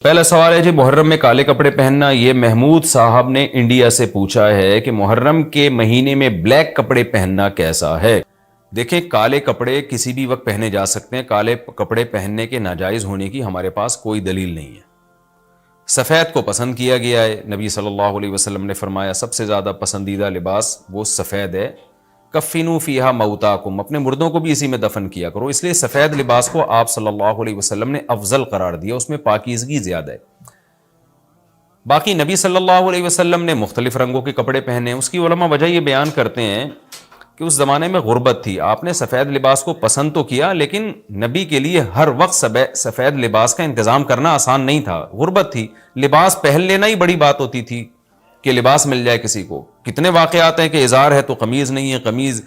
پہلا سوال ہے جی، محرم میں کالے کپڑے پہننا۔ یہ محمود صاحب نے انڈیا سے پوچھا ہے کہ محرم کے مہینے میں بلیک کپڑے پہننا کیسا ہے؟ دیکھیں، کالے کپڑے کسی بھی وقت پہنے جا سکتے ہیں۔ کالے کپڑے پہننے کے ناجائز ہونے کی ہمارے پاس کوئی دلیل نہیں ہے۔ سفید کو پسند کیا گیا ہے، نبی صلی اللہ علیہ وسلم نے فرمایا سب سے زیادہ پسندیدہ لباس وہ سفید ہے۔ کفنوا فیہا موتاکم، اپنے مردوں کو بھی اسی میں دفن کیا کرو۔ اس لیے سفید لباس کو آپ صلی اللہ علیہ وسلم نے افضل قرار دیا، اس میں پاکیزگی زیادہ ہے۔ باقی نبی صلی اللہ علیہ وسلم نے مختلف رنگوں کے کپڑے پہنے، اس کی علماء وجہ یہ بیان کرتے ہیں کہ اس زمانے میں غربت تھی، آپ نے سفید لباس کو پسند تو کیا، لیکن نبی کے لیے ہر وقت سفید لباس کا انتظام کرنا آسان نہیں تھا، غربت تھی۔ لباس پہن لینا ہی بڑی بات ہوتی تھی کہ لباس مل جائے کسی کو۔ کتنے واقعات ہیں کہ ازار ہے تو قمیض نہیں ہے، قمیض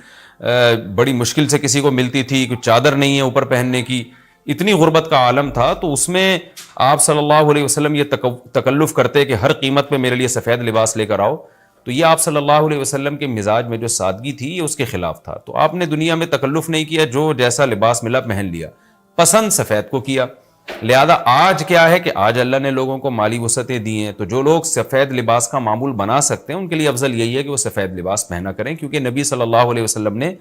بڑی مشکل سے کسی کو ملتی تھی، کچھ چادر نہیں ہے اوپر پہننے کی، اتنی غربت کا عالم تھا۔ تو اس میں آپ صلی اللہ علیہ وسلم یہ تکلف کرتے کہ ہر قیمت پہ میرے لیے سفید لباس لے کر آؤ، تو یہ آپ صلی اللہ علیہ وسلم کے مزاج میں جو سادگی تھی یہ اس کے خلاف تھا۔ تو آپ نے دنیا میں تکلف نہیں کیا، جو جیسا لباس ملا پہن لیا، پسند سفید کو کیا۔ لہذا آج کیا ہے کہ آج اللہ نے لوگوں کو مالی وسعتیں دی ہیں، تو جو لوگ سفید لباس کا معمول بنا سکتے ہیں ان کے لیے افضل یہی ہے کہ وہ سفید لباس پہنا کریں، کیونکہ نبی صلی اللہ علیہ وسلم نے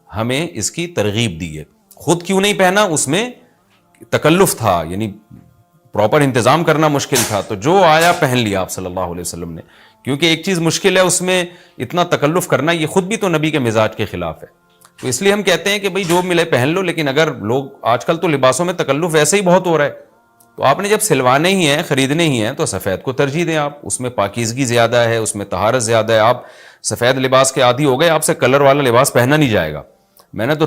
ہمیں اس کی ترغیب دی ہے۔ خود کیوں نہیں پہنا؟ اس میں تکلف تھا، یعنی پراپر انتظام کرنا مشکل تھا، تو جو آیا پہن لیا آپ صلی اللہ علیہ وسلم نے، کیونکہ ایک چیز مشکل ہے اس میں اتنا تکلف کرنا، یہ خود بھی تو نبی کے مزاج کے خلاف ہے۔ تو اس لیے ہم کہتے ہیں کہ بھئی جو ملے پہن لو، لیکن اگر لوگ آج کل تو لباسوں میں تکلف ویسے ہی بہت ہو رہا ہے، تو آپ نے جب سلوانے ہی ہیں، خریدنے ہی ہیں، تو سفید کو ترجیح دیں آپ، اس میں پاکیزگی زیادہ ہے، اس میں طہارت زیادہ ہے۔ آپ سفید لباس کے عادی ہو گئے، آپ سے کلر والا لباس پہنا نہیں جائے گا۔ میں نے تو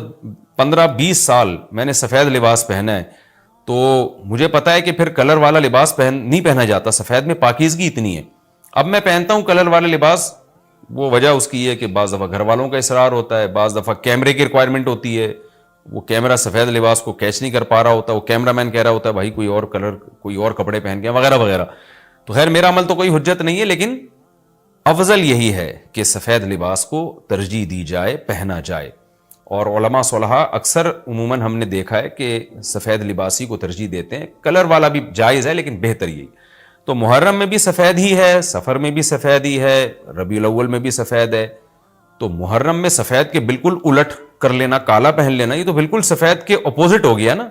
15-20 سال میں نے سفید لباس پہنا ہے، تو مجھے پتا ہے کہ پھر کلر والا لباس نہیں پہنا جاتا، سفید میں پاکیزگی اتنی ہے۔ اب میں پہنتا ہوں کلر والا لباس، وہ وجہ اس کی ہے کہ بعض دفعہ گھر والوں کا اصرار ہوتا ہے، بعض دفعہ کیمرے کی ریکوائرمنٹ ہوتی ہے، وہ کیمرہ سفید لباس کو کیچ نہیں کر پا رہا ہوتا، وہ کیمرہ مین کہہ رہا ہوتا ہے بھائی کوئی اور کلر، کوئی اور کپڑے پہن کے وغیرہ وغیرہ۔ تو خیر میرا عمل تو کوئی حجت نہیں ہے، لیکن افضل یہی ہے کہ سفید لباس کو ترجیح دی جائے، پہنا جائے۔ اور علماء صلحاء اکثر عموماً ہم نے دیکھا ہے کہ سفید لباسی کو ترجیح دیتے ہیں، کلر والا بھی جائز ہے لیکن بہتر یہی۔ تو محرم میں بھی سفید ہی ہے، سفر میں بھی سفید ہی ہے، ربیع الاول میں بھی سفید ہے، تو محرم میں سفید کے بالکل الٹ کر لینا، کالا پہن لینا، یہ تو بالکل سفید کے اپوزٹ ہو گیا نا۔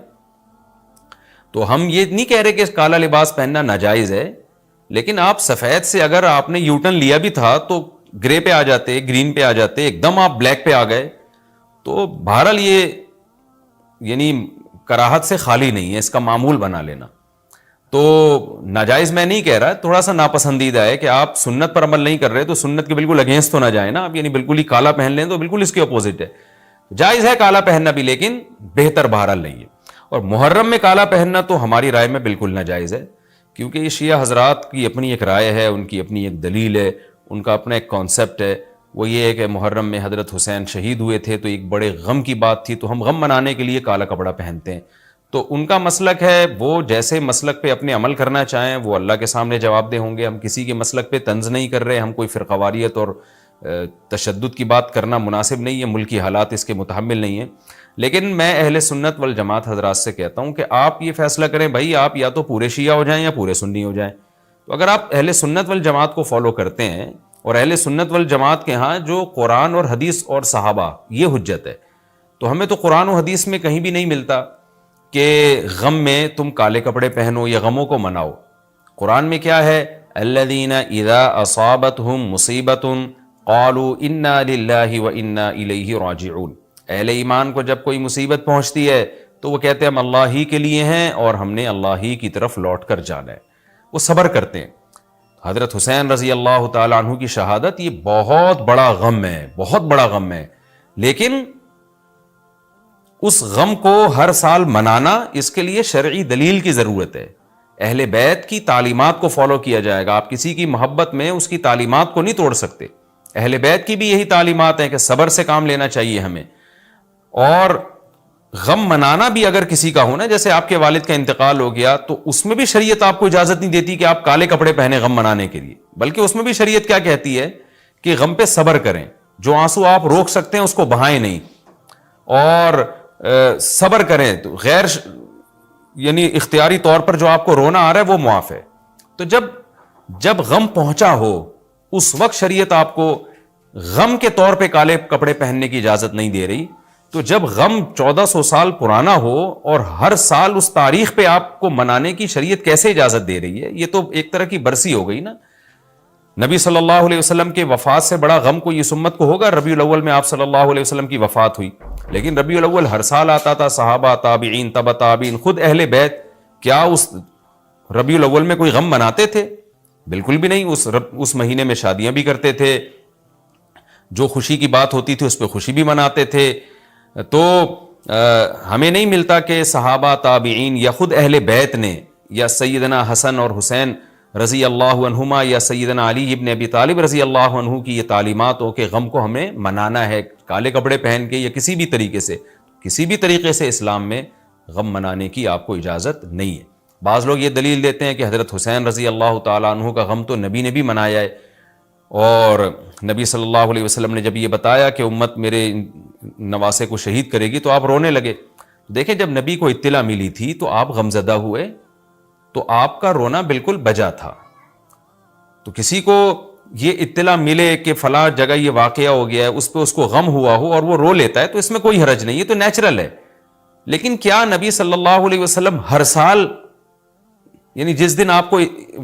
تو ہم یہ نہیں کہہ رہے کہ کالا لباس پہننا ناجائز ہے، لیکن آپ سفید سے اگر آپ نے یوٹرن لیا بھی تھا تو گرے پہ آ جاتے، گرین پہ آ جاتے، ایک دم آپ بلیک پہ آ گئے، تو بہرحال یہ یعنی کراہت سے خالی نہیں ہے، اس کا معمول بنا لینا۔ تو ناجائز میں نہیں کہہ رہا، تھوڑا سا ناپسندیدہ ہے کہ آپ سنت پر عمل نہیں کر رہے تو سنت کے بالکل اگینسٹ تو نہ جائیں نا آپ، یعنی بالکل ہی کالا پہن لیں تو بالکل اس کے اپوزٹ ہے۔ جائز ہے کالا پہننا بھی، لیکن بہتر بہرحال نہیں ہے۔ اور محرم میں کالا پہننا تو ہماری رائے میں بالکل ناجائز ہے، کیونکہ یہ شیعہ حضرات کی اپنی ایک رائے ہے، ان کی اپنی ایک دلیل ہے، ان کا اپنا ایک کانسیپٹ ہے۔ وہ یہ ہے کہ محرم میں حضرت حسین شہید ہوئے تھے تو ایک بڑے غم کی بات تھی، تو ہم غم منانے کے لیے کالا کپڑا پہنتے ہیں۔ تو ان کا مسلک ہے، وہ جیسے مسلک پہ اپنے عمل کرنا چاہیں وہ اللہ کے سامنے جواب دہ ہوں گے۔ ہم کسی کے مسلک پہ طنز نہیں کر رہے، ہم کوئی فرقواریت اور تشدد کی بات کرنا مناسب نہیں ہے، ملکی حالات اس کے متحمل نہیں ہیں۔ لیکن میں اہل سنت والجماعت حضرات سے کہتا ہوں کہ آپ یہ فیصلہ کریں بھائی، آپ یا تو پورے شیعہ ہو جائیں یا پورے سنی ہو جائیں۔ تو اگر آپ اہل سنت والجماعت کو فالو کرتے ہیں، اور اہل سنت والجماعت کے ہاں جو قرآن اور حدیث اور صحابہ یہ حجت ہے، تو ہمیں تو قرآن و حدیث میں کہیں بھی نہیں ملتا کہ غم میں تم کالے کپڑے پہنو یا غموں کو مناؤ۔ قرآن میں کیا ہے؟ الذین اذا اصابتہم مصیبۃ قالوا انا للہ وانا الیہ راجعون۔ اہل ایمان کو جب کوئی مصیبت پہنچتی ہے تو وہ کہتے ہیں ہم اللہ ہی کے لیے ہیں اور ہم نے اللہ ہی کی طرف لوٹ کر جانا ہے، وہ صبر کرتے ہیں۔ حضرت حسین رضی اللہ تعالیٰ عنہ کی شہادت یہ بہت بڑا غم ہے، بہت بڑا غم ہے، لیکن اس غم کو ہر سال منانا، اس کے لیے شرعی دلیل کی ضرورت ہے۔ اہل بیت کی تعلیمات کو فالو کیا جائے گا، آپ کسی کی محبت میں اس کی تعلیمات کو نہیں توڑ سکتے۔ اہل بیت کی بھی یہی تعلیمات ہیں کہ صبر سے کام لینا چاہیے ہمیں، اور غم منانا بھی اگر کسی کا ہونا، جیسے آپ کے والد کا انتقال ہو گیا تو اس میں بھی شریعت آپ کو اجازت نہیں دیتی کہ آپ کالے کپڑے پہنے غم منانے کے لیے، بلکہ اس میں بھی شریعت کیا کہتی ہے کہ غم پہ صبر کریں، جو آنسو آپ روک سکتے ہیں اس کو بہائیں نہیں، اور صبر کریں۔ تو غیر یعنی اختیاری طور پر جو آپ کو رونا آ رہا ہے وہ معاف ہے. تو جب غم پہنچا ہو اس وقت شریعت آپ کو غم کے طور پہ کالے کپڑے پہننے کی اجازت نہیں دے رہی. تو جب غم 1400 سال پرانا ہو اور ہر سال اس تاریخ پہ آپ کو منانے کی شریعت کیسے اجازت دے رہی ہے؟ یہ تو ایک طرح کی برسی ہو گئی نا. نبی صلی اللہ علیہ وسلم کے وفات سے بڑا غم کو اس امت کو ہوگا ربیع الاول میں آپ صلی اللہ علیہ وسلم کی وفات ہوئی. لیکن ربیع الاول ہر سال آتا تھا. صحابہ، تابعین، تبع تابعین، خود اہل بیت کیا اس ربیع الاول میں کوئی غم مناتے تھے؟ بالکل بھی نہیں. اس مہینے میں شادیاں بھی کرتے تھے، جو خوشی کی بات ہوتی تھی اس پہ خوشی بھی مناتے تھے. تو ہمیں نہیں ملتا کہ صحابہ، تابعین یا خود اہل بیت نے یا سیدنا حسن اور حسین رضی اللہ عنہما یا سیدنا علی ابن ابی طالب رضی اللہ عنہ کی یہ تعلیمات ہو کہ غم کو ہمیں منانا ہے کالے کپڑے پہن کے یا کسی بھی طریقے سے اسلام میں غم منانے کی آپ کو اجازت نہیں ہے. بعض لوگ یہ دلیل دیتے ہیں کہ حضرت حسین رضی اللہ تعالیٰ عنہ کا غم تو نبی نے بھی منایا ہے، اور نبی صلی اللہ علیہ وسلم نے جب یہ بتایا کہ امت میرے نواسے کو شہید کرے گی تو آپ رونے لگے. دیکھیں جب نبی کو اطلاع ملی تھی تو آپ غمزدہ ہوئے تو آپ کا رونا بالکل بجا تھا. تو کسی کو یہ اطلاع ملے کہ فلاں جگہ یہ واقعہ ہو گیا ہے، اس پہ اس کو غم ہوا ہو اور وہ رو لیتا ہے تو اس میں کوئی حرج نہیں، یہ تو نیچرل ہے. لیکن کیا نبی صلی اللہ علیہ وسلم ہر سال، یعنی جس دن آپ کو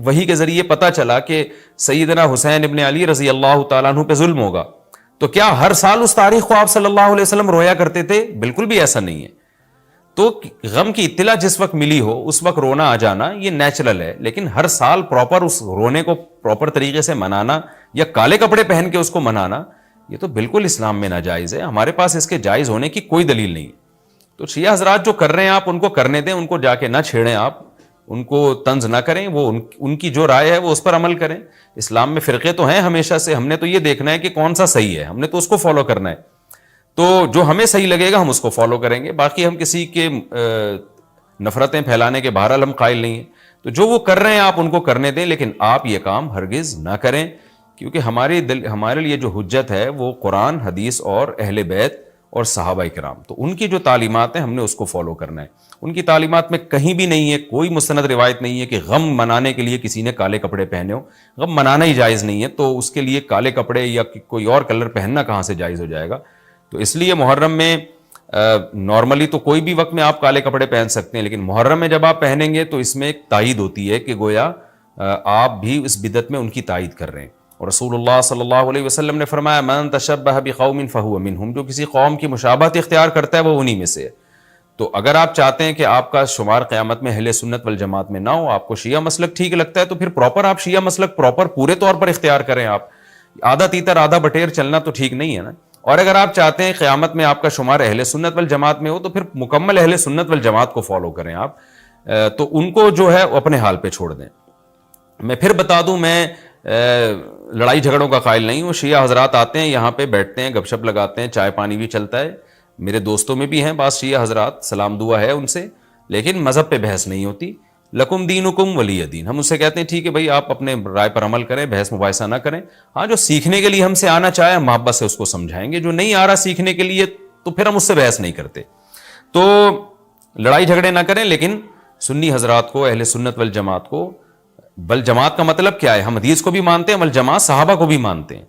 وحی کے ذریعے پتا چلا کہ سیدنا حسین ابن علی رضی اللہ تعالیٰ عنہ پہ ظلم ہوگا، تو کیا ہر سال اس تاریخ کو آپ صلی اللہ علیہ وسلم رویا کرتے تھے؟ بالکل بھی ایسا نہیں ہے. تو غم کی اطلاع جس وقت ملی ہو اس وقت رونا آ جانا یہ نیچرل ہے. لیکن ہر سال پراپر اس رونے کو پراپر طریقے سے منانا یا کالے کپڑے پہن کے اس کو منانا یہ تو بالکل اسلام میں ناجائز ہے. ہمارے پاس اس کے جائز ہونے کی کوئی دلیل نہیں ہے. تو شیعہ حضرات جو کر رہے ہیں آپ ان کو کرنے دیں، ان کو جا کے نہ چھیڑیں، آپ ان کو طنز نہ کریں. وہ ان کی جو رائے ہے وہ اس پر عمل کریں. اسلام میں فرقے تو ہیں ہمیشہ سے، ہم نے تو یہ دیکھنا ہے کہ کون سا صحیح ہے، ہم نے تو اس کو فالو کرنا ہے. تو جو ہمیں صحیح لگے گا ہم اس کو فالو کریں گے. باقی ہم کسی کے نفرتیں پھیلانے کے بہرحال ہم قائل نہیں ہیں. تو جو وہ کر رہے ہیں آپ ان کو کرنے دیں، لیکن آپ یہ کام ہرگز نہ کریں، کیونکہ ہمارے لیے جو حجت ہے وہ قرآن، حدیث اور اہل بیت اور صحابہ کرام. تو ان کی جو تعلیمات ہیں ہم نے اس کو فالو کرنا ہے. ان کی تعلیمات میں کہیں بھی نہیں ہے، کوئی مستند روایت نہیں ہے کہ غم منانے کے لیے کسی نے کالے کپڑے پہنے ہو. غم منانا ہی جائز نہیں ہے تو اس کے لیے کالے کپڑے یا کوئی اور کلر پہننا کہاں سے جائز ہو جائے گا؟ تو اس لیے محرم میں نارملی تو کوئی بھی وقت میں آپ کالے کپڑے پہن سکتے ہیں، لیکن محرم میں جب آپ پہنیں گے تو اس میں ایک تائید ہوتی ہے کہ گویا آپ بھی اس بدعت میں ان کی تائید کر رہے ہیں. اور رسول اللہ صلی اللہ علیہ وسلم نے فرمایا من تشبہ بقوم فہو منہم، جو کسی قوم کی مشابہت اختیار کرتا ہے وہ انہی میں سے ہے. تو اگر آپ چاہتے ہیں کہ آپ کا شمار قیامت میں اہل سنت والجماعت میں نہ ہو، آپ کو شیعہ مسلک ٹھیک لگتا ہے تو پھر پراپر آپ شیعہ مسلک پراپر پورے طور پر اختیار کریں. آپ آدھا تیتر آدھا بٹیر چلنا تو ٹھیک نہیں ہے نا. اور اگر آپ چاہتے ہیں قیامت میں آپ کا شمار اہل سنت والجماعت میں ہو تو پھر مکمل اہل سنت والجماعت کو فالو کریں آپ. تو ان کو جو ہے اپنے حال پہ چھوڑ دیں. میں پھر بتا دوں، میں لڑائی جھگڑوں کا قائل نہیں ہوں. شیعہ حضرات آتے ہیں یہاں پہ بیٹھتے ہیں، گپ شپ لگاتے ہیں، چائے پانی بھی چلتا ہے. میرے دوستوں میں بھی ہیں بعض شیعہ حضرات، سلام دعا ہے ان سے، لیکن مذہب پہ بحث نہیں ہوتی. لکم دینکم ولی دین. ہم اس سے کہتے ہیں ٹھیک ہے بھائی، آپ اپنے رائے پر عمل کریں، بحث مباحثہ نہ کریں. ہاں جو سیکھنے کے لیے ہم سے آنا چاہے محبت سے اس کو سمجھائیں گے، جو نہیں آ رہا سیکھنے کے لیے تو پھر ہم اس سے بحث نہیں کرتے. تو لڑائی جھگڑے نہ کریں. لیکن سنی حضرات کو، اہل سنت والجماعت کو، بل جماعت کا مطلب کیا ہے؟ ہم حدیث کو بھی مانتے ہیں، بل جماعت صحابہ کو بھی مانتے ہیں.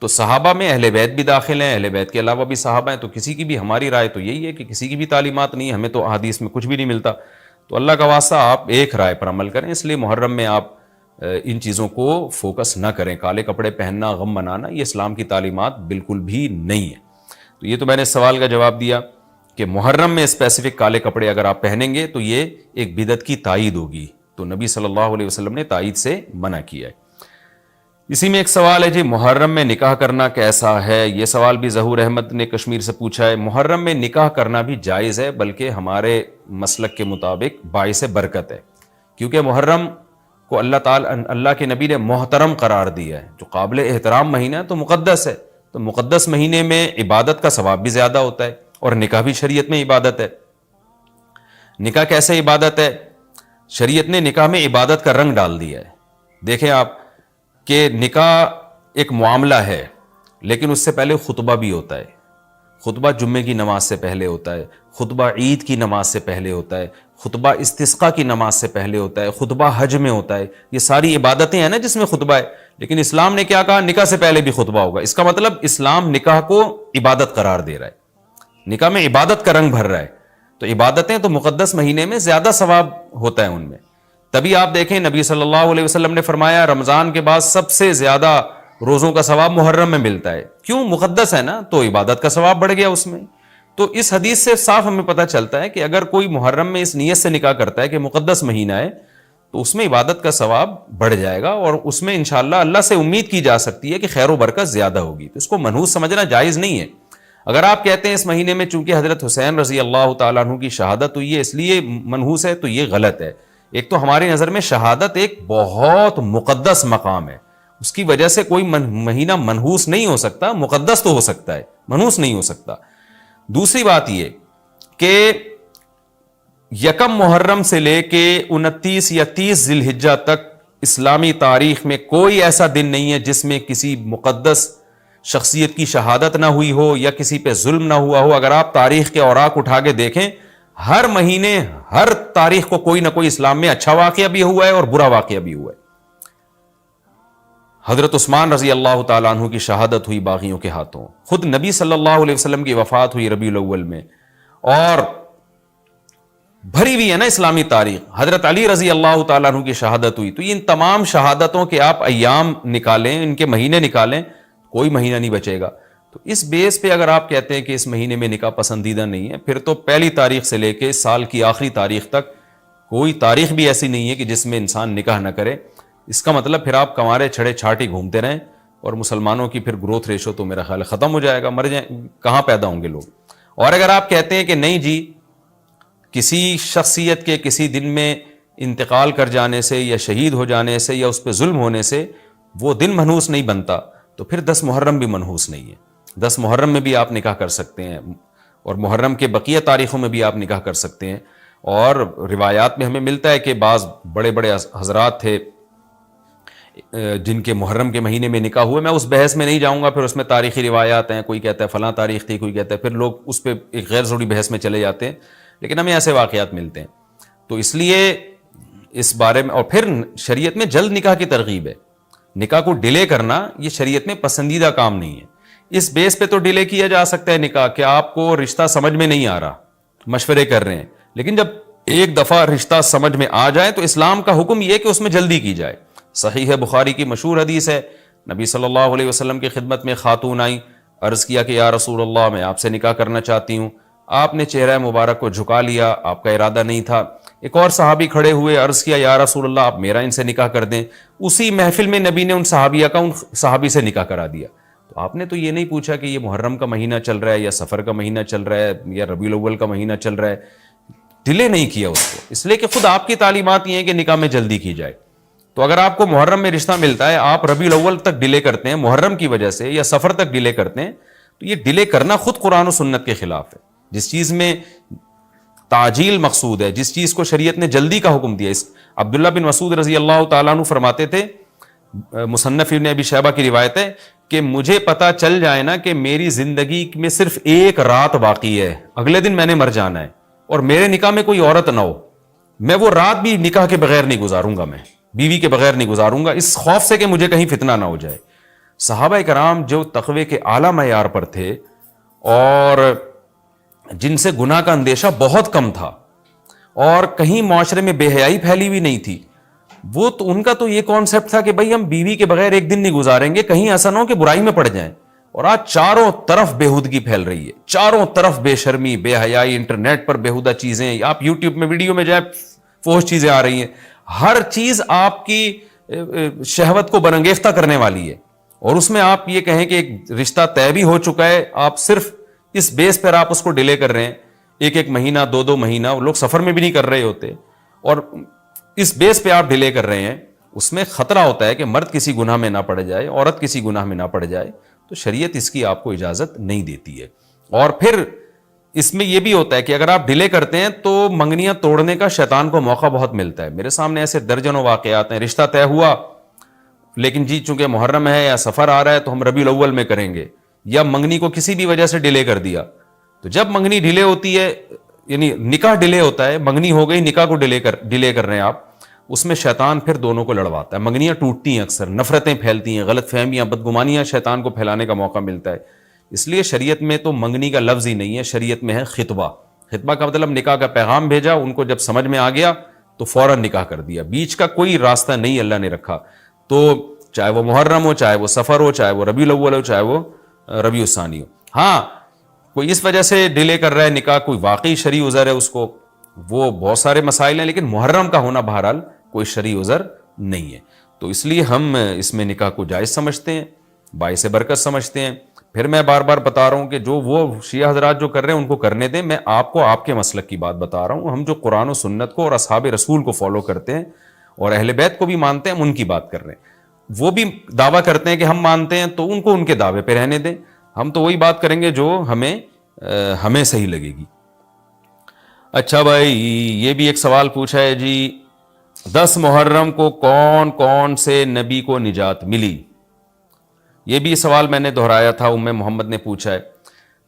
تو صحابہ میں اہل بیت بھی داخل ہیں، اہل بیت کے علاوہ بھی صحابہ ہیں. تو کسی کی بھی، ہماری رائے تو یہی ہے کہ کسی کی بھی تعلیمات نہیں ہے، ہمیں تو احادیث میں کچھ بھی نہیں ملتا. تو اللہ کا واسطہ آپ ایک رائے پر عمل کریں. اس لیے محرم میں آپ ان چیزوں کو فوکس نہ کریں. کالے کپڑے پہننا، غم منانا، یہ اسلام کی تعلیمات بالکل بھی نہیں ہے. تو یہ تو میں نے سوال کا جواب دیا کہ محرم میں اسپیسیفک کالے کپڑے اگر آپ پہنیں گے تو یہ ایک بدعت کی تائید ہوگی. تو نبی صلی اللہ علیہ وسلم نے تائید سے منع کیا ہے. اسی میں ایک سوال ہے جی، محرم میں نکاح کرنا کیسا ہے؟ یہ سوال بھی ظہور احمد نے کشمیر سے پوچھا ہے. محرم میں نکاح کرنا بھی جائز ہے، بلکہ ہمارے مسلک کے مطابق باعث برکت ہے، کیونکہ محرم کو اللہ کے نبی نے محترم قرار دیا ہے. جو قابل احترام مہینہ ہے تو مقدس ہے. تو مقدس مہینے میں عبادت کا ثواب بھی زیادہ ہوتا ہے، اور نکاح بھی شریعت میں عبادت ہے. نکاح کیسے عبادت ہے؟ شریعت نے نکاح میں عبادت کا رنگ ڈال دیا ہے. دیکھیں آپ کہ نکاح ایک معاملہ ہے، لیکن اس سے پہلے خطبہ بھی ہوتا ہے. خطبہ جمعے کی نماز سے پہلے ہوتا ہے، خطبہ عید کی نماز سے پہلے ہوتا ہے، خطبہ استسقاء کی نماز سے پہلے ہوتا ہے، خطبہ حج میں ہوتا ہے. یہ ساری عبادتیں ہیں نا جس میں خطبہ ہے. لیکن اسلام نے کیا کہا؟ نکاح سے پہلے بھی خطبہ ہوگا. اس کا مطلب اسلام نکاح کو عبادت قرار دے رہا ہے، نکاح میں عبادت کا رنگ بھر رہا ہے. تو عبادتیں تو مقدس مہینے میں زیادہ ثواب ہوتا ہے ان میں. تبھی آپ دیکھیں نبی صلی اللہ علیہ وسلم نے فرمایا رمضان کے بعد سب سے زیادہ روزوں کا ثواب محرم میں ملتا ہے. کیوں؟ مقدس ہے نا، تو عبادت کا ثواب بڑھ گیا اس میں. تو اس حدیث سے صاف ہمیں پتہ چلتا ہے کہ اگر کوئی محرم میں اس نیت سے نکاح کرتا ہے کہ مقدس مہینہ ہے تو اس میں عبادت کا ثواب بڑھ جائے گا، اور اس میں انشاءاللہ اللہ سے امید کی جا سکتی ہے کہ خیر و برکت زیادہ ہوگی. تو اس کو منحوس سمجھنا جائز نہیں ہے. اگر آپ کہتے ہیں اس مہینے میں چونکہ حضرت حسین رضی اللہ تعالیٰ عنہ کی شہادت ہوئی ہے اس لیے منحوس ہے، تو یہ غلط ہے. ایک تو ہماری نظر میں شہادت ایک بہت مقدس مقام ہے، اس کی وجہ سے کوئی مہینہ منحوس نہیں ہو سکتا. مقدس تو ہو سکتا ہے، منحوس نہیں ہو سکتا. دوسری بات یہ کہ یکم محرم سے لے کے 29 یا 30 ذی الحجہ تک اسلامی تاریخ میں کوئی ایسا دن نہیں ہے جس میں کسی مقدس شخصیت کی شہادت نہ ہوئی ہو یا کسی پہ ظلم نہ ہوا ہو. اگر آپ تاریخ کے اوراق اٹھا کے دیکھیں، ہر مہینے ہر تاریخ کو کوئی نہ کوئی اسلام میں اچھا واقعہ بھی ہوا ہے اور برا واقعہ بھی ہوا ہے. حضرت عثمان رضی اللہ تعالیٰ عنہ کی شہادت ہوئی باغیوں کے ہاتھوں، خود نبی صلی اللہ علیہ وسلم کی وفات ہوئی ربیع الاول میں، اور بھری ہوئی ہے نا اسلامی تاریخ. حضرت علی رضی اللہ تعالیٰ عنہ کی شہادت ہوئی. تو ان تمام شہادتوں کے آپ ایام نکالیں، ان کے مہینے نکالیں، کوئی مہینہ نہیں بچے گا. تو اس بیس پہ اگر آپ کہتے ہیں کہ اس مہینے میں نکاح پسندیدہ نہیں ہے، پھر تو پہلی تاریخ سے لے کے سال کی آخری تاریخ تک کوئی تاریخ بھی ایسی نہیں ہے کہ جس میں انسان نکاح نہ کرے. اس کا مطلب پھر آپ کنوارے چھڑے چھاٹی گھومتے رہیں، اور مسلمانوں کی پھر گروتھ ریشو تو میرا خیال ختم ہو جائے گا، مر جائیں، کہاں پیدا ہوں گے لوگ. اور اگر آپ کہتے ہیں کہ نہیں جی کسی شخصیت کے کسی دن میں انتقال کر جانے سے یا شہید ہو جانے سے یا اس پہ ظلم ہونے سے وہ دن منحوس نہیں بنتا، تو پھر 10 محرم بھی منحوس نہیں ہے. 10 محرم میں بھی آپ نکاح کر سکتے ہیں، اور محرم کے بقیہ تاریخوں میں بھی آپ نکاح کر سکتے ہیں. اور روایات میں ہمیں ملتا ہے کہ بعض بڑے بڑے حضرات تھے جن کے محرم کے مہینے میں نکاح ہوئے. میں اس بحث میں نہیں جاؤں گا، پھر اس میں تاریخی روایات ہیں، کوئی کہتا ہے فلاں تاریخ تھی، کوئی کہتا ہے، پھر لوگ اس پہ ایک غیر ضروری بحث میں چلے جاتے ہیں. لیکن ہمیں ایسے واقعات ملتے ہیں. تو اس لیے اس بارے میں، اور پھر شریعت میں جلد نکاح کی ترغیب ہے. نکاح کو ڈیلے کرنا یہ شریعت میں پسندیدہ کام نہیں ہے. اس بیس پہ تو ڈیلے کیا جا سکتا ہے نکاح کہ آپ کو رشتہ سمجھ میں نہیں آ رہا، مشورے کر رہے ہیں، لیکن جب ایک دفعہ رشتہ سمجھ میں آ جائے تو اسلام کا حکم یہ کہ اس میں جلدی کی جائے. صحیح ہے، بخاری کی مشہور حدیث ہے، نبی صلی اللہ علیہ وسلم کی خدمت میں خاتون آئیں، عرض کیا کہ یا رسول اللہ میں آپ سے نکاح کرنا چاہتی ہوں. آپ نے چہرہ مبارک کو جھکا لیا، آپ کا ارادہ نہیں تھا. ایک اور صحابی کھڑے ہوئے، عرض کیا یا رسول اللہ آپ میرا ان سے نکاح کر دیں. اسی محفل میں نبی نے ان صحابیہ کا ان صحابی سے نکاح کرا دیا. تو آپ نے تو یہ نہیں پوچھا کہ یہ محرم کا مہینہ چل رہا ہے یا سفر کا مہینہ چل رہا ہے یا ربیع الاول کا مہینہ چل رہا ہے. ڈیلے نہیں کیا اس کو، اس لیے کہ خود آپ کی تعلیمات یہ ہیں کہ نکاح میں جلدی کی جائے. تو اگر آپ کو محرم میں رشتہ ملتا ہے، آپ ربیع الاول تک ڈیلے کرتے ہیں محرم کی وجہ سے یا سفر تک ڈیلے کرتے ہیں، تو یہ ڈیلے کرنا خود قرآن و سنت کے خلاف ہے. جس چیز میں تعجیل مقصود ہے، جس چیز کو شریعت نے جلدی کا حکم دیا. عبداللہ بن مسعود رضی اللہ تعالیٰ عنہ فرماتے تھے، مصنف ابن ابی شیبہ کی روایت ہے کہ مجھے پتا چل جائے نا کہ میری زندگی میں صرف ایک رات باقی ہے، اگلے دن میں نے مر جانا ہے، اور میرے نکاح میں کوئی عورت نہ ہو، میں وہ رات بھی نکاح کے بغیر نہیں گزاروں گا، میں بیوی کے بغیر نہیں گزاروں گا، اس خوف سے کہ مجھے کہیں فتنہ نہ ہو جائے. صحابہ کرام جو تقوی کے اعلیٰ معیار پر تھے اور جن سے گناہ کا اندیشہ بہت کم تھا اور کہیں معاشرے میں بے حیائی پھیلی ہوئی نہیں تھی، وہ تو ان کا تو یہ کانسیپٹ تھا کہ بھائی ہم بیوی کے بغیر ایک دن نہیں گزاریں گے، کہیں ایسا نہ ہو کہ برائی میں پڑ جائیں. اور آج چاروں طرف بےہودگی پھیل رہی ہے، چاروں طرف بے شرمی، بے حیائی، انٹرنیٹ پر بےہودہ چیزیں، آپ یوٹیوب میں ویڈیو میں جائیں فوش چیزیں آ رہی ہیں، ہر چیز آپ کی شہوت کو برانگیختہ کرنے والی ہے. اور اس میں آپ یہ کہیں کہ ایک رشتہ طے بھی ہو چکا ہے، آپ صرف اس بیس پر آپ اس کو ڈیلے کر رہے ہیں، ایک مہینہ، دو مہینہ، لوگ سفر میں بھی نہیں کر رہے ہوتے، اور اس بیس پہ آپ ڈیلے کر رہے ہیں. اس میں خطرہ ہوتا ہے کہ مرد کسی گناہ میں نہ پڑ جائے، عورت کسی گناہ میں نہ پڑ جائے. تو شریعت اس کی آپ کو اجازت نہیں دیتی ہے. اور پھر اس میں یہ بھی ہوتا ہے کہ اگر آپ ڈیلے کرتے ہیں تو منگنیاں توڑنے کا شیطان کو موقع بہت ملتا ہے. میرے سامنے ایسے درجنوں واقعات ہیں، رشتہ طے ہوا لیکن جی چونکہ محرم ہے یا سفر آ رہا ہے تو ہم ربیع الاول میں کریں گے، یا منگنی کو کسی بھی وجہ سے ڈیلے کر دیا، تو جب منگنی ڈیلے ہوتی ہے، یعنی نکاح ڈیلے ہوتا ہے، منگنی ہو گئی، نکاح کو ڈیلے کر رہے ہیں آپ، اس میں شیطان پھر دونوں کو لڑواتا ہے، منگنیاں ٹوٹتی ہیں، اکثر نفرتیں پھیلتی ہیں، غلط فہمیاں، بدگمانیاں شیطان کو پھیلانے کا موقع ملتا ہے. اس لیے شریعت میں تو منگنی کا لفظ ہی نہیں ہے، شریعت میں ہے خطبہ. خطبہ کا مطلب نکاح کا پیغام بھیجا، ان کو جب سمجھ میں آ گیا تو فوراً نکاح کر دیا، بیچ کا کوئی راستہ نہیں اللہ نے رکھا. تو چاہے وہ محرم ہو، چاہے وہ سفر ہو، چاہے وہ ربیع الاول ہو، چاہے وہ ربیع الثانی ہو. ہاں کوئی اس وجہ سے ڈیلے کر رہا ہے نکاح، کوئی واقعی شرعی عذر ہے اس کو، وہ بہت سارے مسائل ہیں، لیکن محرم کا ہونا بہرحال کوئی شرعی عذر نہیں ہے. تو اس لیے ہم اس میں نکاح کو جائز سمجھتے ہیں، باعث برکت سمجھتے ہیں. پھر میں بار بار بتا رہا ہوں کہ جو وہ شیعہ حضرات جو کر رہے ہیں ان کو کرنے دیں، میں آپ کو آپ کے مسلک کی بات بتا رہا ہوں. ہم جو قرآن و سنت کو اور اصحاب رسول کو فالو کرتے ہیں اور اہل بیت کو بھی مانتے ہیں، ہم ان کی بات کر رہے ہیں. وہ بھی دعویٰ کرتے ہیں کہ ہم مانتے ہیں، تو ان کو ان کے دعوے پہ رہنے دیں. ہم تو وہی بات کریں گے جو ہمیں صحیح لگے گی. اچھا بھائی، یہ بھی ایک سوال پوچھا ہے جی، 10 محرم کو کون کون سے نبی کو نجات ملی؟ یہ بھی سوال میں نے دہرایا تھا، ام محمد نے پوچھا ہے.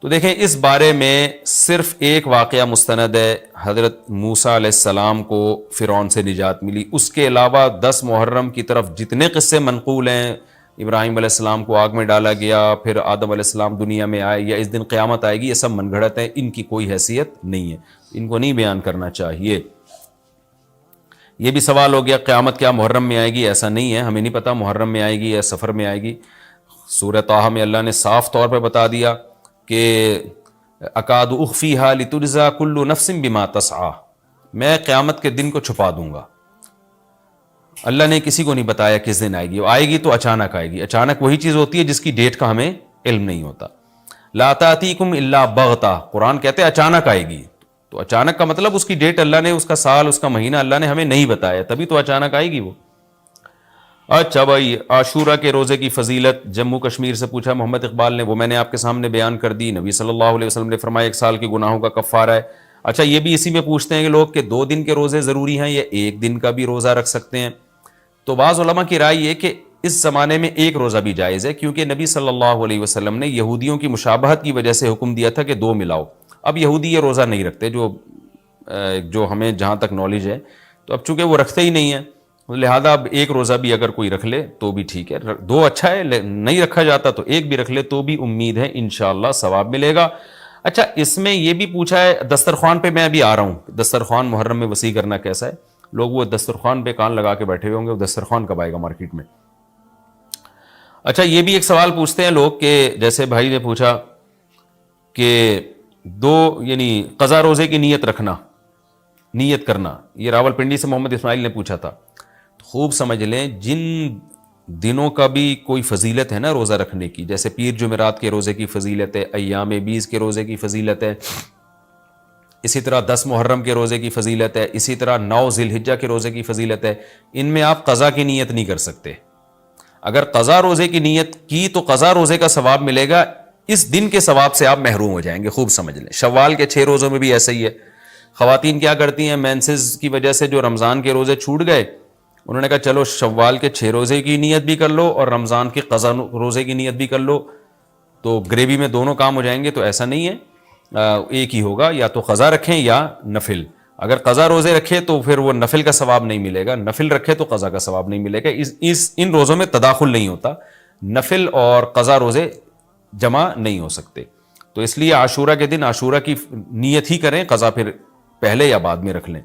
تو دیکھیں اس بارے میں صرف ایک واقعہ مستند ہے، حضرت موسیٰ علیہ السلام کو فرعون سے نجات ملی. اس کے علاوہ 10 محرم کی طرف جتنے قصے منقول ہیں، ابراہیم علیہ السلام کو آگ میں ڈالا گیا، پھر آدم علیہ السلام دنیا میں آئے، یا اس دن قیامت آئے گی، یہ سب من گھڑت ہیں، ان کی کوئی حیثیت نہیں ہے، ان کو نہیں بیان کرنا چاہیے. یہ بھی سوال ہو گیا قیامت کیا محرم میں آئے گی؟ ایسا نہیں ہے، ہمیں نہیں پتا محرم میں آئے گی یا سفر میں آئے گی. سورہ طٰہٰ میں اللہ نے صاف طور پہ بتا دیا کہ اکاد اخفیہا لتجزا کل نفس بما تسعی، میں قیامت کے دن کو چھپا دوں گا. اللہ نے کسی کو نہیں بتایا کس دن آئے گی، وہ آئے گی تو اچانک آئے گی. اچانک وہی چیز ہوتی ہے جس کی ڈیٹ کا ہمیں علم نہیں ہوتا. لا تأتیکم الا بغتہ، قرآن کہتے ہیں اچانک آئے گی. تو اچانک کا مطلب اس کی ڈیٹ اللہ نے، اس کا سال، اس کا مہینہ اللہ نے ہمیں نہیں بتایا، تبھی تو اچانک آئے گی وہ. اچھا بھائی، عاشورہ کے روزے کی فضیلت جموں کشمیر سے پوچھا محمد اقبال نے، وہ میں نے آپ کے سامنے بیان کر دی. نبی صلی اللہ علیہ وسلم نے فرمایا 1 سال کے گناہوں کا کفارہ ہے. اچھا یہ بھی اسی میں پوچھتے ہیں کہ لوگ کہ 2 دن کے روزے ضروری ہیں یا 1 دن کا بھی روزہ رکھ سکتے ہیں؟ تو بعض علماء کی رائے یہ کہ اس زمانے میں 1 روزہ بھی جائز ہے، کیونکہ نبی صلی اللہ علیہ وسلم نے یہودیوں کی مشابہت کی وجہ سے حکم دیا تھا کہ 2 ملاؤ. اب یہودی یہ روزہ نہیں رکھتے، جو ہمیں جہاں تک نالج ہے، تو اب چونکہ وہ رکھتے ہی نہیں ہیں، لہذا اب 1 روزہ بھی اگر کوئی رکھ لے تو بھی ٹھیک ہے. 2 اچھا ہے، نہیں رکھا جاتا تو 1 بھی رکھ لے تو بھی امید ہے انشاءاللہ ثواب ملے گا. اچھا اس میں یہ بھی پوچھا ہے دسترخوان پہ، میں ابھی آ رہا ہوں، دسترخوان محرم میں وسیع کرنا کیسا ہے؟ لوگ وہ دسترخوان پہ کان لگا کے بیٹھے ہوئے ہوں گے، وہ دسترخوان کب آئے گا مارکیٹ میں؟ اچھا یہ بھی ایک سوال پوچھتے ہیں لوگ کہ جیسے بھائی نے پوچھا کہ 2 یعنی قضا روزے کی نیت کرنا، یہ راول پنڈی سے محمد اسماعیل نے پوچھا تھا. خوب سمجھ لیں، جن دنوں کا بھی کوئی فضیلت ہے نا روزہ رکھنے کی، جیسے پیر جمعرات کے روزے کی فضیلت ہے، ایام 20 کے روزے کی فضیلت ہے، اسی طرح 10 محرم کے روزے کی فضیلت ہے، اسی طرح 9 ذی الحجہ کے روزے کی فضیلت ہے. ان میں آپ قضا کی نیت نہیں کر سکتے. اگر قضا روزے کی نیت کی تو قضا روزے کا ثواب ملے گا، اس دن کے ثواب سے آپ محروم ہو جائیں گے. خوب سمجھ لیں، شوال کے 6 روزوں میں بھی ایسا ہی ہے. خواتین کیا کرتی ہیں، مینسز کی وجہ سے جو رمضان کے روزے چھوٹ گئے، انہوں نے کہا چلو شوال کے 6 روزے کی نیت بھی کر لو اور رمضان کے قضا روزے کی نیت بھی کر لو، تو گریوی میں دونوں کام ہو جائیں گے. تو ایسا نہیں ہے، ایک ہی ہوگا، یا تو قضا رکھیں یا نفل. اگر قضا روزے رکھے تو پھر وہ نفل کا ثواب نہیں ملے گا، نفل رکھے تو قضا کا ثواب نہیں ملے گا. ان روزوں میں تداخل نہیں ہوتا، نفل اور قضا روزے جمع نہیں ہو سکتے. تو اس لیے عاشورہ کے دن عاشورہ کی نیت ہی کریں، قضا پھر پہلے یا بعد میں رکھ لیں.